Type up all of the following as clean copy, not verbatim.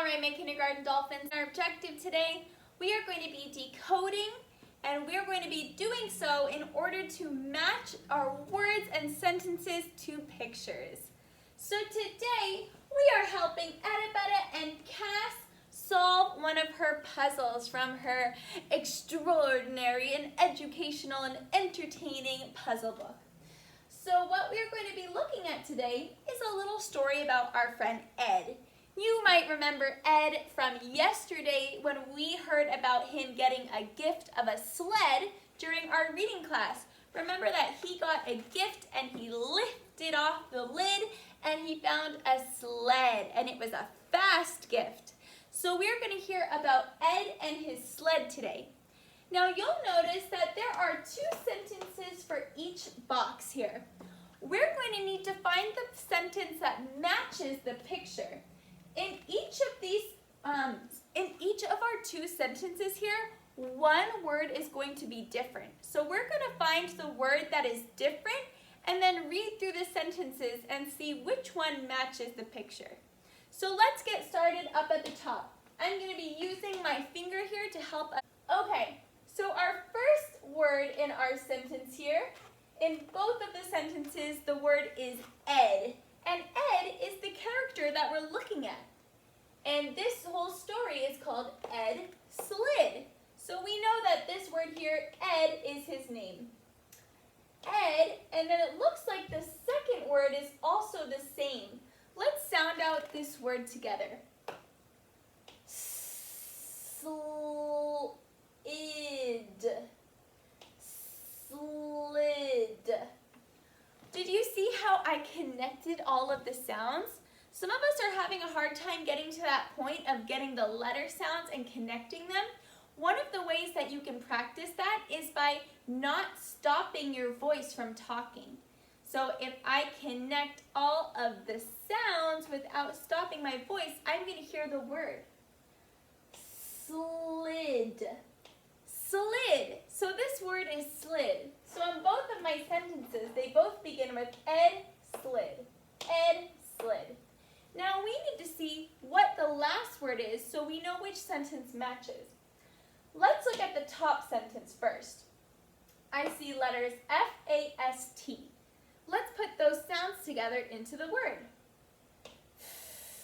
right, my kindergarten dolphins. Our objective today, we are going to be decoding, and we are going to be doing so in order to match our words and sentences to pictures. So today, we are helping Arabetta and Cass solve one of her puzzles from her extraordinary and educational and entertaining puzzle book. So what we're going to be looking at today is a little story about our friend Ed. You might remember Ed from yesterday when we heard about him getting a gift of a sled during our reading class. Remember that he got a gift and he lifted off the lid and he found a sled, and it was a fast gift. So we're going to hear about Ed and his sled today. Now you'll notice that there are two sentences for each box here. We're going to need to find the sentence that matches the picture. In each of our two sentences here, one word is going to be different. So we're going to find the word that is different and then read through the sentences and see which one matches the picture. So let's get started up at the top. I'm going to be using my finger here to help us. Okay, so our first word in our sentence here, in both of the sentences, the word is Ed. And Ed is the character that we're looking at. And this whole story is called Ed Slid. So we know that this word here, Ed, is his name. Ed, and then it looks like the second word is also the same. Let's sound out this word together. Slid. Slid. Did you see how I connected all of the sounds? Some of us are having a hard time getting to that point of getting the letter sounds and connecting them. One of the ways that you can practice that is by not stopping your voice from talking. So if I connect all of the sounds without stopping my voice, I'm going to hear the word. Slid. Slid. So this word is slid. So in both of my sentences, they both begin with Ed slid. Ed slid. Now we need to see what the last word is so we know which sentence matches. Let's look at the top sentence first. I see letters F-A-S-T. Let's put those sounds together into the word.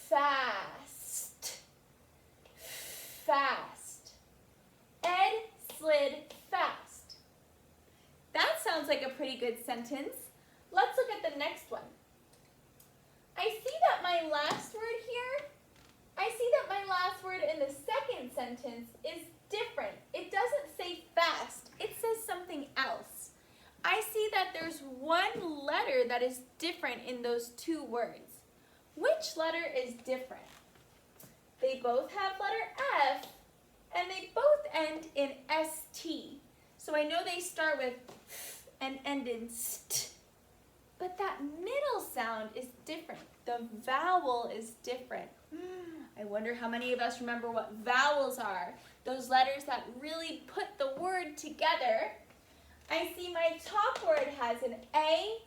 Fast. Fast. Ed slid fast. That sounds like a pretty good sentence. Let's look at the next one. I see that my last word here, in the second sentence is different. It doesn't say fast. It says something else. I see that there's one letter that is different in those two words. Which letter is different? They both have letter F, and they both end in ST. So I know they start with F and end in ST. But that middle sound is different. The vowel is different. I wonder how many of us remember what vowels are. Those letters that really put the word together. I see my top word has an A,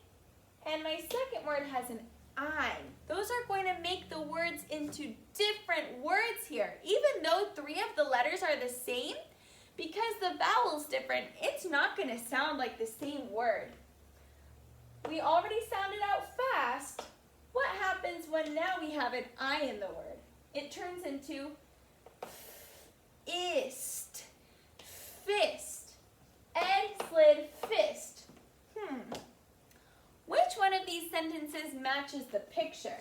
and my second word has an I. Those are going to make the words into different words here. Even though three of the letters are the same, because the vowel's different, it's not going to sound like the same word. We already sounded out fast. What happens when now we have an I in the word? It turns into ist, fist. Ed slid fist. Which one of these sentences matches the picture?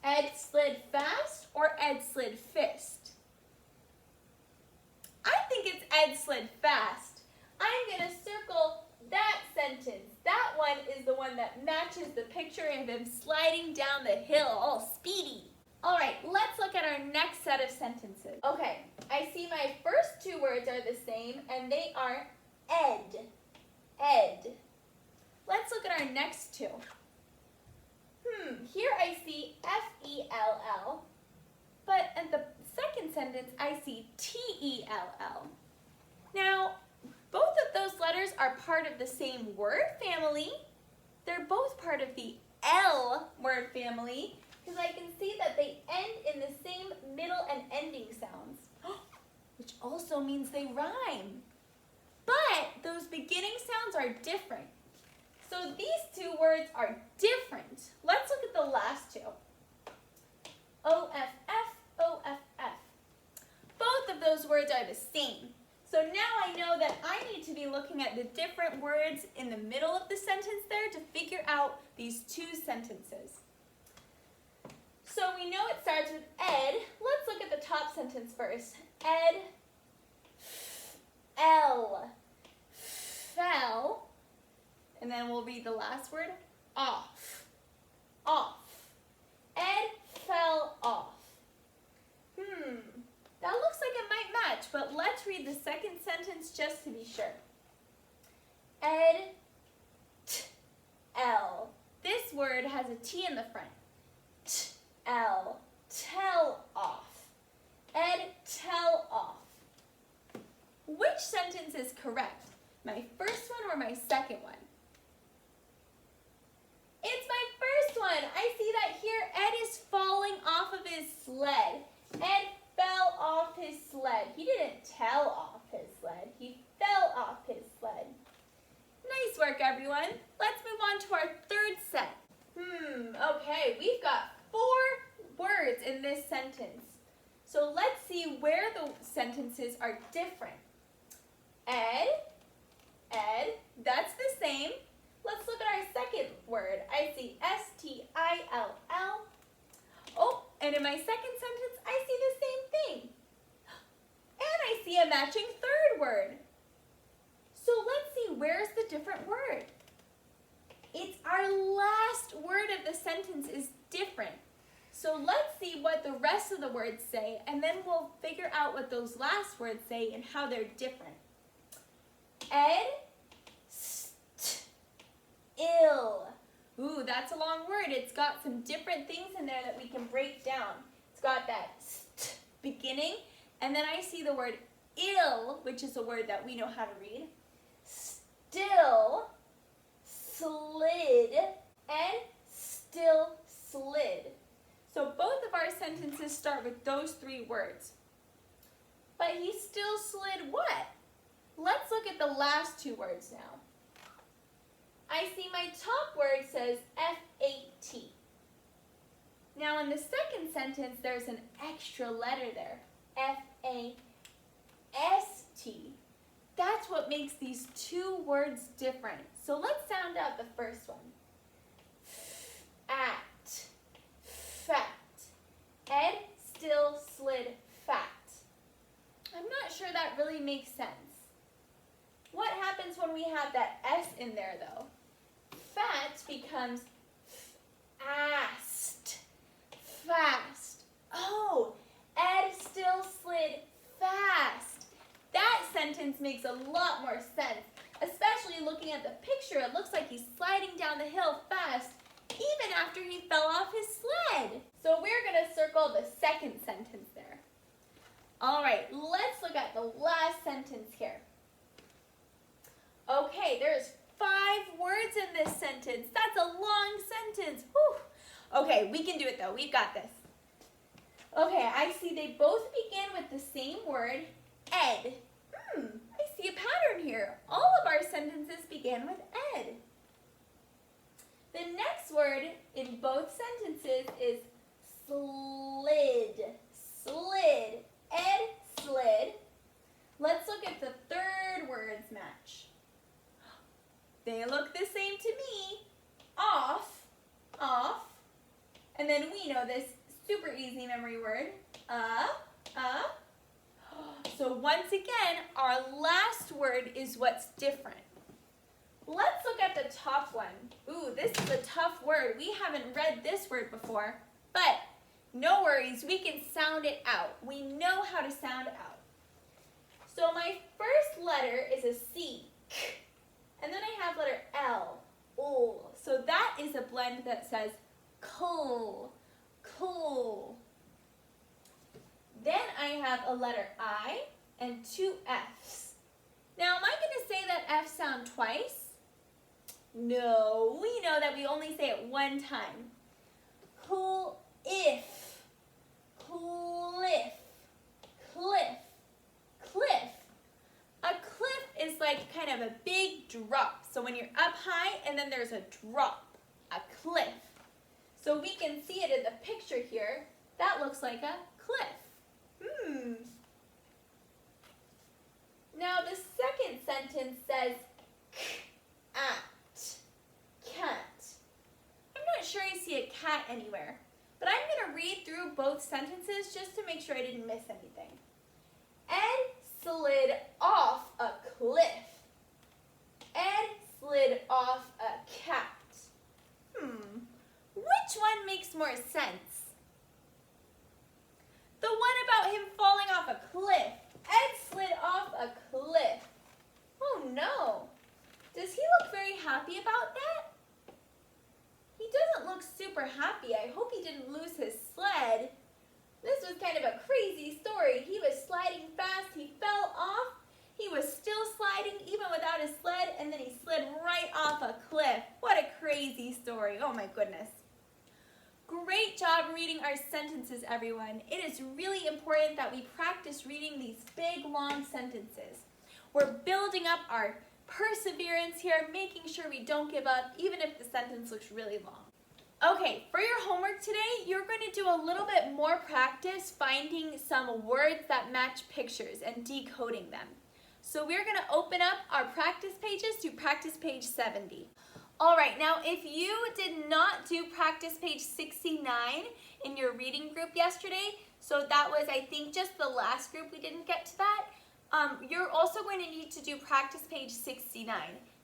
Ed slid fast or Ed slid fist? I think it's Ed slid fast. I'm going to circle that sentence. That one is the one that matches the picture of him sliding down the hill all speedy. All right, let's look at our next set of sentences. Okay, I see my first two words are the same, and they are Ed. Ed. Let's look at our next two. Here I see F-E-L-L, but in the second sentence I see T-E-L-L. Now, both of those letters are part of the same word family. They're both part of the L word family because I can see that they end in the same middle also means they rhyme. But those beginning sounds are different. So these two words are different. Let's look at the last two. O-F-F, O-F-F. Both of those words are the same. So now I know that I need to be looking at the different words in the middle of the sentence there to figure out these two sentences. So we know it starts with ed. Let's look at the top sentence first. Ed, L, fell, and then we'll read the last word, off, off. Ed fell off. That looks like it might match, but let's read the second sentence just to be sure. Ed, L. This word has a T in the front. L, tell off. Ed, tell off. Which sentence is correct? My first one or my second one? It's my first one. I see that here. Ed is falling off of his sled. Ed fell off his sled. He didn't tell off his sled. He fell off his sled. Nice work, everyone. Let's move on to our third set. Okay, we've got 4 words in this sentence. So let's see where the sentences are different. Ed, that's the same. Let's look at our second word. I see S-T-I-L-L. Oh, and in my second sentence, I see the same thing. And I see a matching third word. So let's see, where's the different word? It's our last word of the sentence is different. So let's see what the rest of the words say, and then we'll figure out what those last words say and how they're different. Ed, st, ill. Ooh, that's a long word. It's got some different things in there that we can break down. It's got that st beginning, and then I see the word ill, which is a word that we know how to read. Still, slid, and still slid. So both of our sentences start with those 3 words. But he still slid what? Let's look at the last 2 words now. I see my top word says F-A-T. Now in the second sentence, there's an extra letter there, F-A-S-T. That's what makes these 2 words different. So let's sound out the first one. At, fat. Ed still slid fat. I'm not sure that really makes sense. What happens when we have that S in there though? Fat becomes fast, fast. Oh, Ed still slid fast. That sentence makes a lot more sense, especially looking at the picture. It looks like he's sliding down the hill fast, even after he fell off his sled. So we're gonna circle the second sentence there. All right, let's look at the last sentence here. Okay, there's 5 words in this sentence. That's a long sentence. Whew. Okay, we can do it though. We've got this. Okay, I see they both begin with the same word, ed. I see a pattern here. All of our sentences begin with ed. The next word in both sentences is slid. Slid. Ed slid. Let's look at the third words match. They look the same to me. Off, off. And then we know this super easy memory word, So once again, our last word is what's different. Let's look at the top one. Ooh, this is a tough word. We haven't read this word before, but no worries, we can sound it out. We know how to sound it out. So my first letter is a C, k, and then I have letter L, ul. So that is a blend that says cool, cool. Then I have a letter I and 2 F's. Now, am I going to say that F sound twice? No, we know that we only say it one time. Cool if, cliff, cliff, cliff. like kind of a big drop. So when you're up high and then there's a drop, a cliff. So we can see it in the picture here. That looks like a cliff. Now the second sentence says cat. I'm not sure I see a cat anywhere, but I'm going to read through both sentences just to make sure I didn't miss anything. Ed slid off a cliff. Ed slid off a cat. Which one makes more sense? The one about him falling off a cliff. Ed slid off a cliff. Oh no. Does he look very happy about that? He doesn't look super happy. I hope he didn't lose his sled. This was kind of a crazy story. He was sliding fast. He fell off. He was still sliding even without his sled, and then he slid right off a cliff. What a crazy story. Oh my goodness. Great job reading our sentences, everyone. It is really important that we practice reading these big, long sentences. We're building up our perseverance here, making sure we don't give up, even if the sentence looks really long. Okay, for your homework today, you're going to do a little bit more practice finding some words that match pictures and decoding them. So we're going to open up our practice pages to practice page 70. All right, now if you did not do practice page 69 in your reading group yesterday, so that was, I think, just the last group we didn't get to that, you're also going to need to do practice page 69.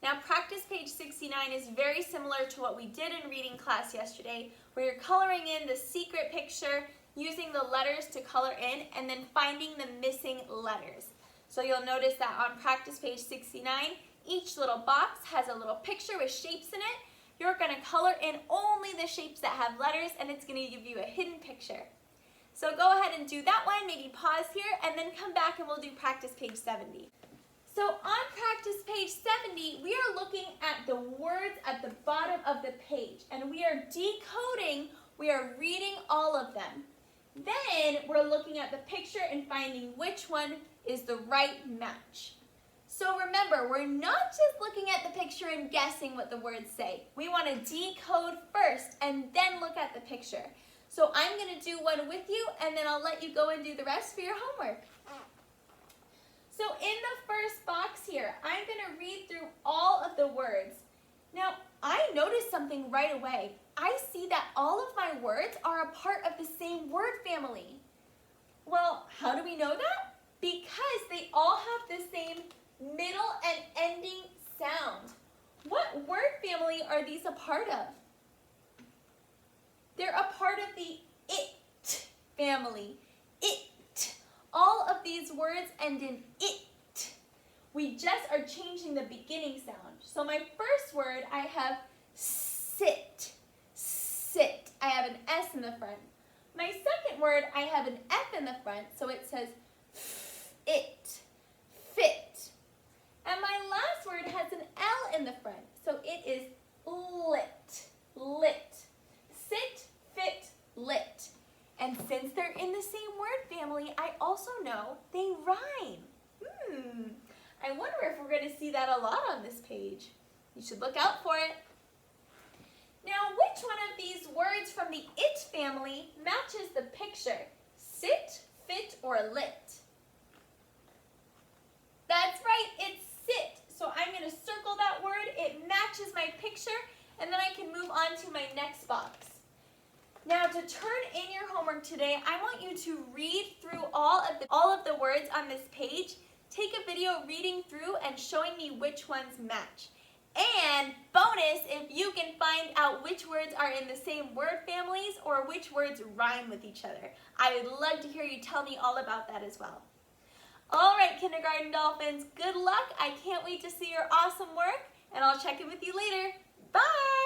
Now, practice page 69 is very similar to what we did in reading class yesterday, where you're coloring in the secret picture, using the letters to color in, and then finding the missing letters. So you'll notice that on practice page 69, each little box has a little picture with shapes in it. You're going to color in only the shapes that have letters, and it's going to give you a hidden picture. So go ahead and do that one, maybe pause here, and then come back and we'll do practice page 70. So on practice page 70, we are looking at the words at the bottom of the page, and we are decoding, we are reading all of them. Then we're looking at the picture and finding which one is the right match. So remember, we're not just looking at the picture and guessing what the words say. We want to decode first and then look at the picture. So I'm going to do one with you, and then I'll let you go and do the rest for your homework. So in the first box here, I'm going to read through all of the words. Now, I noticed something right away. I see that all of my words are a part of the same word family. Well, how do we know that? Because they all have the same middle and ending sound. What word family are these a part of? They're a part of the it family. It. All of these words end in it. We just are changing the beginning sound. So my first word, I have sit. Sit. I have an S in the front. My second word, I have an F in the front, so it says it. Fit. And my last word has an L in the front, so it is lit. Lit. Sit, fit, lit. And since they're in the same word family, I also know they rhyme. I wonder if we're going to see that a lot on this page. You should look out for it. Now, which one of these words from the it family matches the picture? Sit, fit, or lit? That's right, it's sit. So I'm going to circle that word. It matches my picture, and then I can move on to my next box. Now, to turn in your homework today, I want you to read through all of the words on this page. Take a video reading through and showing me which ones match. And bonus, if you can find out which words are in the same word families or which words rhyme with each other. I would love to hear you tell me all about that as well. All right, Kindergarten Dolphins, good luck. I can't wait to see your awesome work, and I'll check in with you later. Bye!